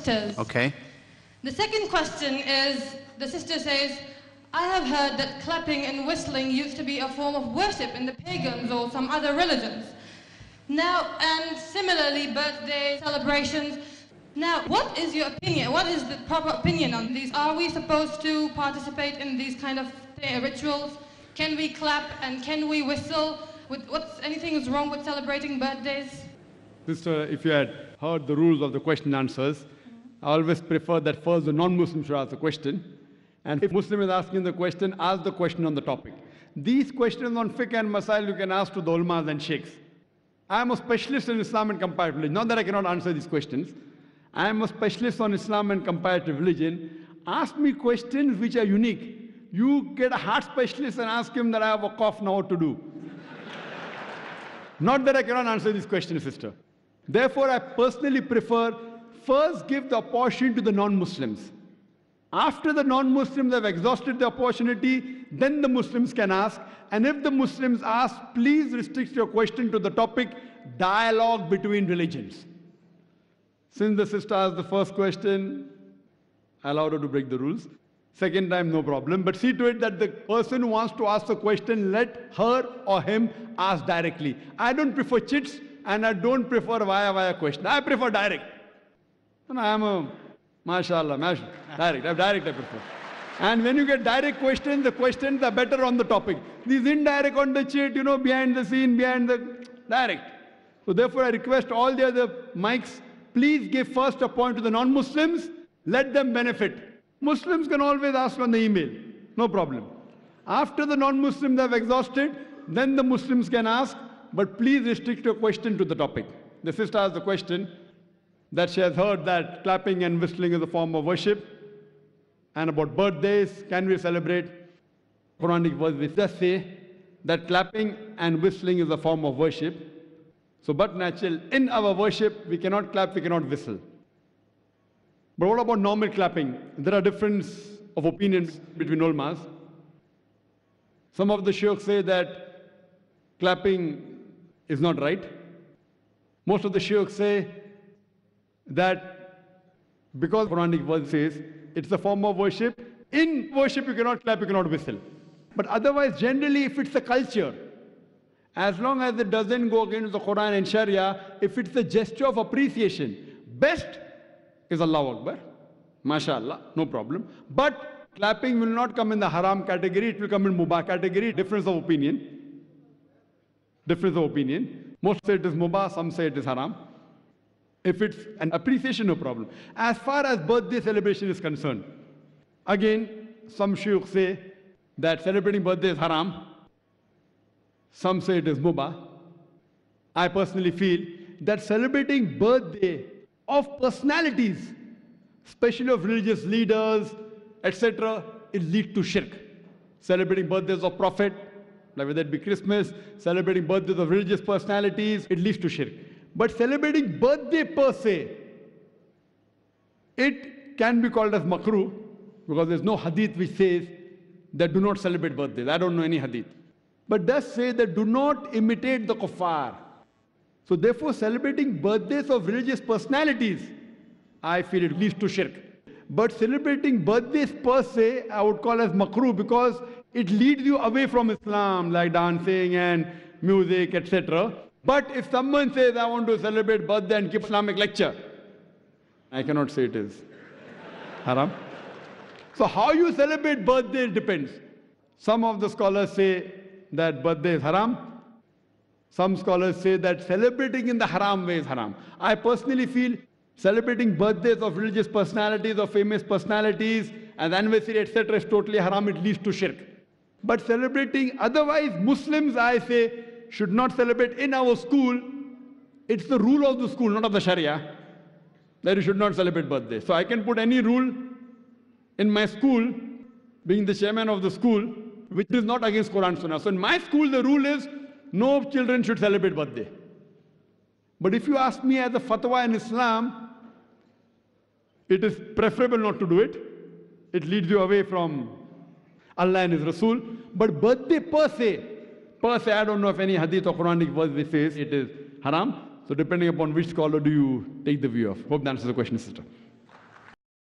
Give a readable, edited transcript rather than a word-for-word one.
sisters. Okay. The second question is, the sister says, I have heard that clapping and whistling used to be a form of worship in the pagans or some other religions. Now, and similarly, birthday celebrations. Now, what is your opinion? What is the proper opinion on these? Are we supposed to participate in these kind of rituals? Can we clap and can we whistle? Anything is wrong with celebrating birthdays? Sister, if you had heard the rules of the question and answers, I always prefer that first the non-Muslim should ask the question. And if Muslim is asking the question, ask the question on the topic. These questions on fiqh and masail you can ask to the ulmas and sheikhs. I am a specialist in Islam and comparative religion. Not that I cannot answer these questions. I am a specialist on Islam and comparative religion. Ask me questions which are unique. You get a heart specialist and ask him that I have a cough, now what to do. Not that I cannot answer these questions, sister. Therefore, I personally prefer first give the opportunity to the non-Muslims. After the non-Muslims have exhausted the opportunity, then the Muslims can ask. And if the Muslims ask, please restrict your question to the topic, dialogue between religions. Since the sister asked the first question, I allowed her to break the rules. Second time, no problem. But see to it that the person who wants to ask the question, let her or him ask directly. I don't prefer chits and I don't prefer via question. I prefer direct. And I am a mashallah, direct I prefer. And when you get direct questions, the questions are better on the topic. These indirect on the chit, behind the scene, behind the direct. So therefore I request all the other mics, please give first a point to the non-Muslims, let them benefit. Muslims can always ask on the email, no problem. After the non-Muslims have exhausted, then the Muslims can ask, but please restrict your question to the topic. The sister asked the question that she has heard that clapping and whistling is a form of worship, and about birthdays, can we celebrate? Quranic verse which does say that clapping and whistling is a form of worship. So, but natural, in our worship, we cannot clap, we cannot whistle. But what about normal clapping? There are differences of opinions between ulmas. Some of the sheikhs say that clapping is not right. Most of the sheikhs say that because Quranic verse says it's a form of worship, in worship you cannot clap, you cannot whistle. But otherwise, generally, if it's a culture, as long as it doesn't go against the Quran and Sharia, if it's a gesture of appreciation, best is Allahu Akbar, mashallah, no problem. But clapping will not come in the haram category, it will come in mubah category, difference of opinion. Difference of opinion. Most say it is mubah, some say it is haram. If it's an appreciation, no problem. As far as birthday celebration is concerned, again, some sheikhs say that celebrating birthday is haram. Some say it is mubah. I personally feel that celebrating birthday of personalities, especially of religious leaders, etc., it leads to shirk. Celebrating birthdays of Prophet, like whether it be Christmas, celebrating birthdays of religious personalities, it leads to shirk. But celebrating birthday per se, it can be called as makruh, because there's no hadith which says that do not celebrate birthdays. I don't know any hadith. But does say that do not imitate the kuffar. So therefore, celebrating birthdays of religious personalities, I feel it leads to shirk. But celebrating birthdays per se, I would call as makruh, because it leads you away from Islam, like dancing and music, etc. But if someone says, I want to celebrate birthday and give Islamic lecture, I cannot say it is haram. So how you celebrate birthday depends. Some of the scholars say that birthday is haram. Some scholars say that celebrating in the haram way is haram. I personally feel celebrating birthdays of religious personalities or famous personalities and anniversary, etc. is totally haram. It leads to shirk. But celebrating otherwise, Muslims, I say, should not celebrate in our school. It's the rule of the school, not of the Sharia, that you should not celebrate birthday. So I can put any rule in my school, being the chairman of the school, which is not against Quran Sunnah. So in my school, the rule is no children should celebrate birthday. But if you ask me as a fatwa in Islam, it is preferable not to do it. It leads you away from Allah and His Rasul. But birthday per se, I don't know if any hadith or Quranic verse which says it is haram. So depending upon which scholar do you take the view of. Hope that answers the question, sister.